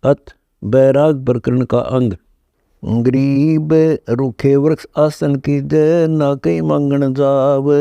अथ बैराग प्रकरण का अंग। गरीब रूखे वृक्ष आसन की जय, ना कई मांगण जाव।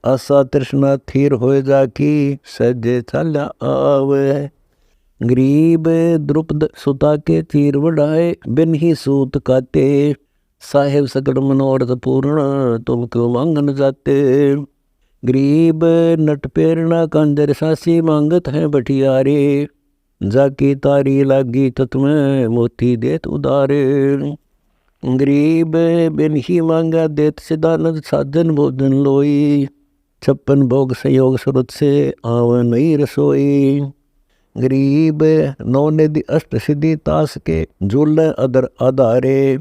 आशा तृष्णा थीर होए जाकी, सहजे चाल्या आव। गरीब द्रुपद सुता के चीर बढ़ाए, बिन ही सूत काते। साहेब सकल मनोरथ पूर्ण, तुम क्यों मांगन जाते। गरीब नट पेरना कांजर सासी, मांगत है बटियारे। जाकी तारी लागी तत में, मोती देत उदारे। गरीब बिन ही मांगा देत सिदानंद, साधन भोजन लोई। 56 भोग संयोग सुरत से, आव नई रसोई। गरीब नौ निधि अष्ट सिद्धि तास के, झूल अदर आधारे।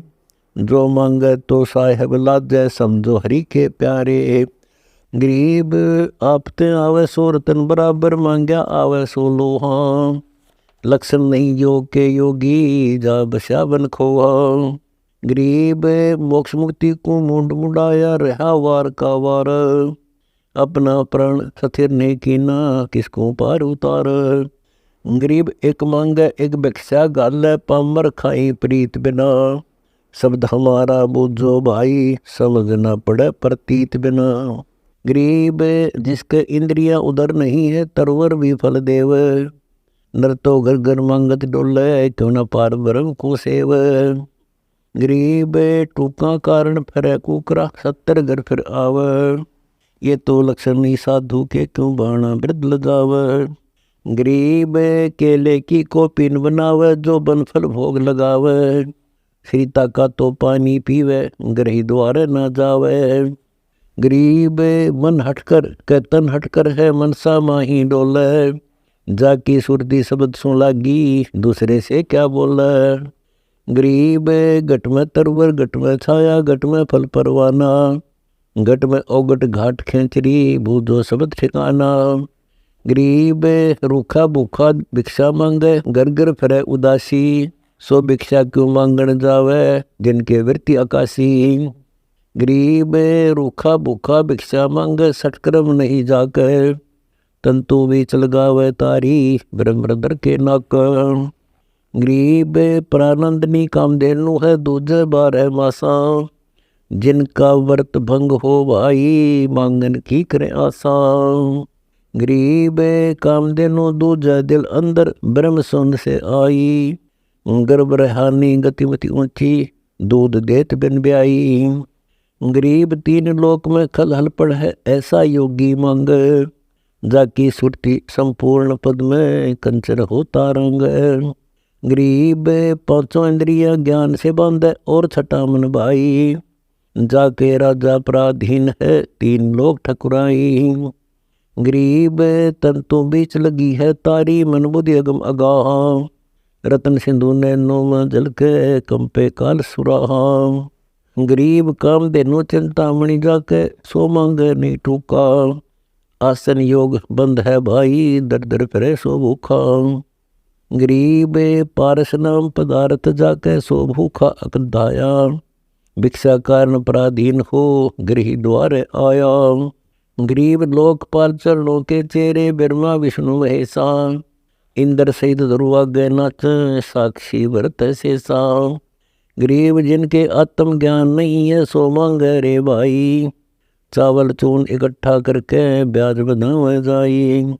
जो मांगे तो साहेब लाजै, समझो हरि के प्यारे। गरीब आपते आवे सो रतन बराबर, मांग्या आवे सो लोहा। लक्षण नहीं योग के योगी, जा बस्या बन खोआ। गरीब मोक्ष मुक्ति को मुंड मुंडाया, रहा वार का वार। अपना प्राण स्थिर नहीं कीना, किसको पार उतार। गरीब एक मांगे एक भिक्षा गाले, पामर खाई प्रीत बिना। शब्द हमारा बूझो भाई, समझ न पड़े प्रतीत बिना। गरीब जिसके इंद्रियां उधर नहीं है, तरवर भी फल देव। नर तो घर घर मांगत डोले, क्यों न पार ब्रह्म को सेव। गरीब टूका कारण फिर कुकरा, 70 घर फिर आव। ये तो लक्षण नहीं साधु के, क्यों बाणा वृद्ध लगाव। गरीब केले की कॉपी न बनावे, जो बनफल भोग लगावे। सीता का तो पानी पीवे, गृही द्वारे न जावे। गरीब मन हटकर के तन हटकर है, मनसा माही डोले। जाकी सुरती शब्द सुन लागी, दूसरे से क्या बोले। गरीब घट में तरवर, घट में छाया, घट में फल परवाना। घट में ओगट घाट खेचरी, बूझो शब्द ठिकाना। गरीब रूखा भूखा भिक्षा मांगे, घर घर फिरे उदासी। सो भिक्षा क्यों मांगण जावे, जिनके वृत्ति आकाशी। गरीब रूखा भूखा भिक्षा मांगे, सटक्रम नहीं जाकर। तंतु भी चल गावे तारी, ब्रह्मदर के नाक। गरीब प्रानंदनी कामधेनु है, दूजे 12 मासा। जिनका व्रत भंग हो भाई, मांगन की करे आशा। गरीब कामधेनु दूजा दिल अंदर, ब्रह्म सुन से आई। गर्भ रहानी गतिमति ऊंची, दूध देत बिन ब्याई। गरीब 3 लोक में खल हल पड़ है, ऐसा योगी मांग। जाकी सुरती संपूर्ण पद में, कंचन होता रंग। गरीब 5 इंद्रिया ज्ञान से बांधे, और छठा मन भाई। जाके राजा पराधीन है, 3 लोग ठकुराई। गरीब तंतु बीच लगी है तारी, मन बुद्धि अगम अगाहा। रतन सिंधु नैनो में झलके, कंपे काल सुराहा। गरीब काम देनो चिंतामणि, जाके सो मांगे नहीं टूका। आसन योग बंद है भाई, दर दर फिरे सो भूखा। गरीब पारस नाम पदार्थ, जाके सो भूखा अकधाया। भिक्षा कारण पराधीन हो, गृही द्वारे आया। गरीब लोकपाल चरणों के चेहरे, ब्रह्मा विष्णु महेशा। इंद्र सहित ध्रुवा गए नाच, साक्षी व्रत शेषा। गरीब जिनके आत्म ज्ञान नहीं है, सो मांगे रे भाई। चावल चून इकट्ठा करके, ब्याज बधावे जाई।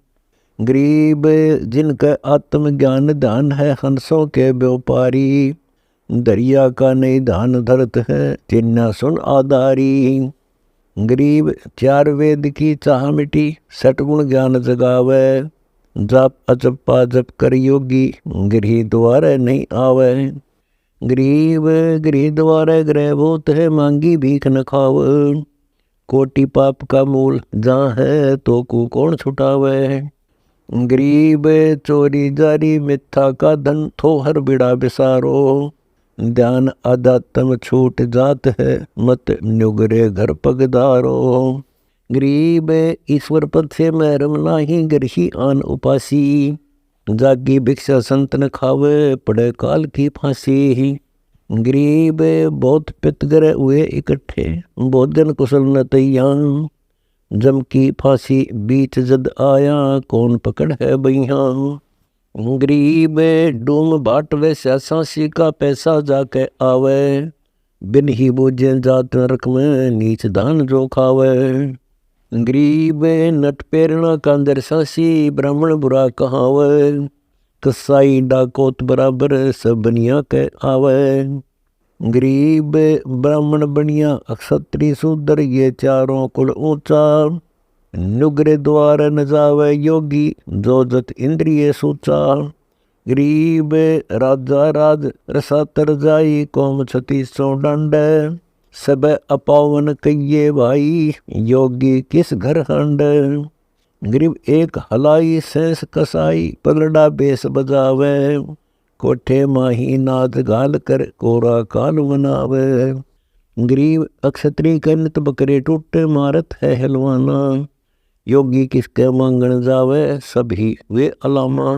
गरीब जिनका आत्म ज्ञान ध्यान है, हंसों के व्यापारी। दरिया का नहीं धान धरत है, चिन्ना सुन आधारी। गरीब 4 वेद की चाह मिटी, 6 गुण ज्ञान जगावे। जाप अजपा जप कर योगी, गृही द्वारे नहीं आवे। गरीब गृह द्वारे ग्रह भूत है, मांगी भीख न खाव। कोटि पाप का मूल जहाँ है, तो को कौन छुटावे। गरीब चोरी जारी मिथ्या का धन, थो हर बिड़ा बिसारो। ध्यान आध्यात्म छूट जात है, मत नुगरे घर पगदारो। गरीब ईश्वर पद से महरम नाही, गृही आन उपासी। जागी भिक्षा संत न खावे, पड़े काल की फांसी। गरीब बहुत पितगर हुए इकट्ठे, भोजन कुशल न तैयार। जम की फांसी बीच जद आया, कौन पकड़ है बैया। गरीब डूम बाट वैसा सांसी का पैसा जाके आवे, बिन ही बोझे जात नरक में नीच दान जो खावे। गरीब नट पेरना कांदर सांसी ब्राह्मण बुरा कहावे, कसाई डाकोत बराबर सब बनिया के आवे। गरीब ब्राह्मण बनिया क्षत्रिय शूद्र ये चारों कुल ऊंचा, नुगरे द्वार न जावे योगी जो जत इंद्रिय सूचा। गरीब राजा राज रसातर जाई कौम छती सो डंड, सब अपावन कहिए भाई योगी किस घर हंड। गरीब एक हलाई सेंस कसाई पलड़ा बेस बजावे, कोठे माही नाद घाल कर कोरा काल बनावे। गरीब अक्षत्री के नित बकरे टूटे मारत है हलवाना, योगी किसके मांगण जावे सभी वे अलामा।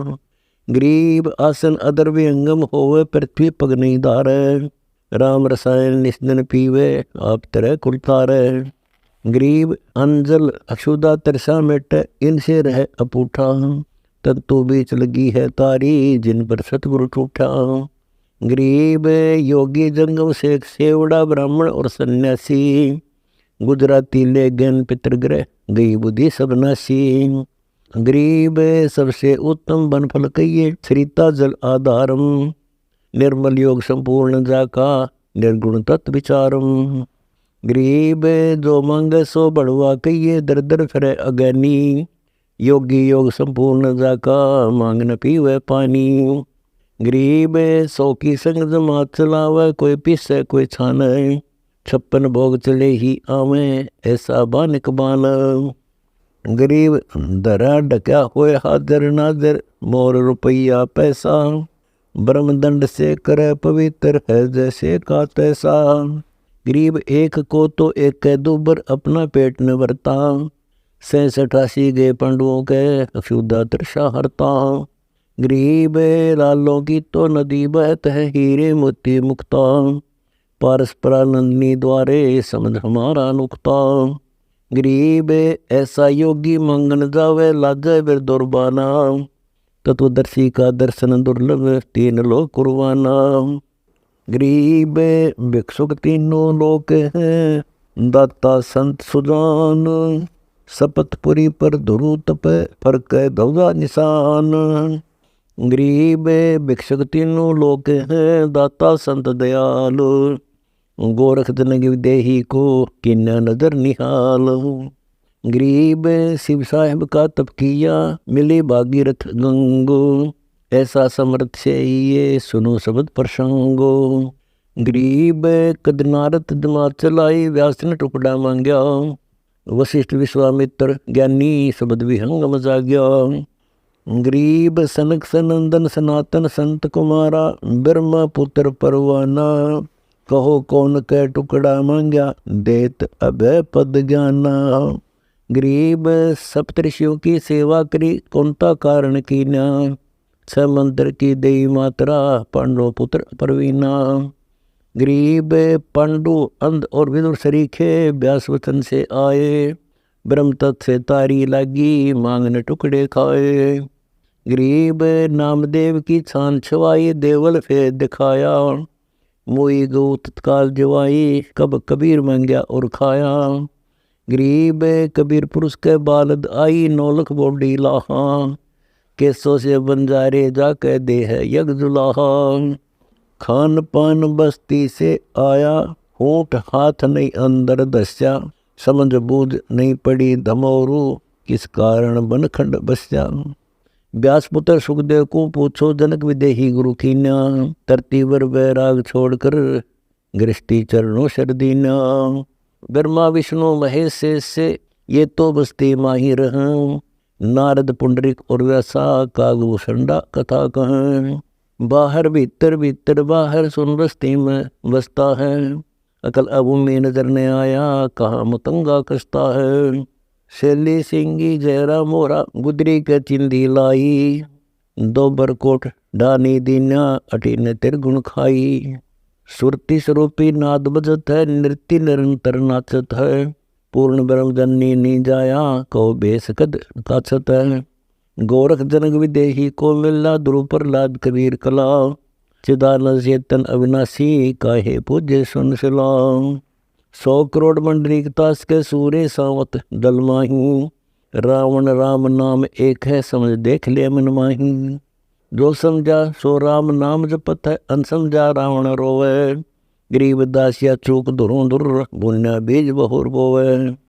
गरीब आसन अदर विहंगम होवे पृथ्वी पग नहीं धारे, राम रसायन निस्दन पीवे आप तरह कुलतारे। गरीब अंजल अक्षुदा तरसा मेट इनसे रह अपूठा, तत्तु बीच लगी है तारी जिन पर सतगुरु टूटा। गरीब योगी जंगम शेख सेवड़ा ब्राह्मण और सन्यासी, गुजराती ले ज्ञान पितृग्रह गई बुद्धि सब नासी। गरीब सबसे उत्तम बनफल कहिए श्रीता जल आधारम, निर्मल योग संपूर्ण जाका निर्गुण तत्व विचारम। गरीब जो मांगे सो बढ़वा कहिए दर दर फिरे अज्ञानी, योगी योग संपूर्ण जाका मांग न पीवे पानी। गरीब सौ की संग जमात चलावे कोई पीसे कोई छाने, 56 भोग चले ही आवे ऐसा बानिक बान। गरीब धरा ढक्या होए हाजर नाजर मोर रुपया पैसा, ब्रह्मदंड से करे पवित्र है जैसे का तैसा। गरीब एक को तो एक के दुबर अपना पेट न भरता, 87 गए पंडुओं के अक्षुदा तृषा हरता। गरीब लालों की तो नदी बहत है हीरे मोती मुक्ता, पारस्परानंदनी द्वारे समझ हमारा नुक्ता। गरीब ऐसा योगी मंगन जावे लाजे बिर दुर्बाना, तत्वदर्शी का दर्शन दुर्लभ तीन लोक कुर्बाना। गरीब भिक्षुक तीनों लोक हैं दाता संत सुजान, सपतपुरी पर धुरु तप फरक धौजा निशान। गरीब भिक्षुक तीनों लोक हैं दाता संत दयाल, गोरख जनग देही को किन्ना नजर निहाल। गरीब शिव साहिब का तप किया मिली भागीरथ गंगो, ऐसा समर्थ से ये सुनो शब्द प्रसंगो। गरीब कदनारत दिमाग चलाई व्यास ने टुकड़ा मांग्या, वशिष्ठ विश्वामित्र ज्ञानी शब्द विहंगम जाग्या। गरीब सनक सनंदन सनातन संत कुमारा, ब्रह्मा पुत्र परवाना, कहो कौन के टुकड़ा मांग्या देत अभय पद ज्ञाना। गरीब सप्तऋषियों की सेवा करी कौनता कारण कीन्या, 6 मंत्र की देवी मात्रा पांडव पुत्र परवीना। गरीब पांडु अंध और विदुर सरीखे व्यास वचन से आए, ब्रह्म तत्व से तारी लागी मांगने टुकड़े खाए। गरीब नामदेव की छान छवाई देवल फेर दिखाया, मोई गौ तत्काल जवाई कब कबीर मांग्या और खाया। गरीब कबीर पुरुष के बालद आई 9 लाख बोडी लाहा, केसों से बंजारे जाके दे है यज्ञ जुलाहा। खान पान बस्ती से आया होठ हाथ नहीं अंदर दस्या, समझ बूझ नहीं पड़ी धमोरू किस कारण बनखंड बस्या। व्यासपुत्र सुखदेव को पूछो जनक विदेही गुरु कीन्या, तरतीवर वैराग छोड़कर गृष्टि चरणों शरदीना। ब्रह्मा विष्णु महेश से ये तो बस्ती माहिर हैं, नारद पुंडरिक और व्यासा कागभूषणा कथा कहें। बाहर भीतर भीतर बाहर सुन बस्ती में बसता है, अकल अब में नजर ने आया कहाँ मतंगा कसता है। शैली सिंगी जयरा मोरा गुदरी के चिंदी लाई, 2 बरकोट डानी दीना अटी ने तिरगुण खाई। सुरती स्वरूपी नाद बजत है नृत्य निरंतर नाचत है, पूर्ण ब्रह्म जननी नहीं जाया कहो बेसकद काछत है। गोरख जनक विदेही को मिला, ध्रुव प्रहलाद कबीर कला, चिदानंद चेतन अविनाशी, काहे पूजे सुन सिला। 100 करोड़ मंडलीकतास के सूर्य सावत दल माही, रावण राम नाम एक है समझ देख ले मन माही। जो समझा सो राम नाम जपत है, अनसमझा रावण रोवे, गरीब दासिया चूक धुरों धुर, बुन्या बीज बहुर बोवे।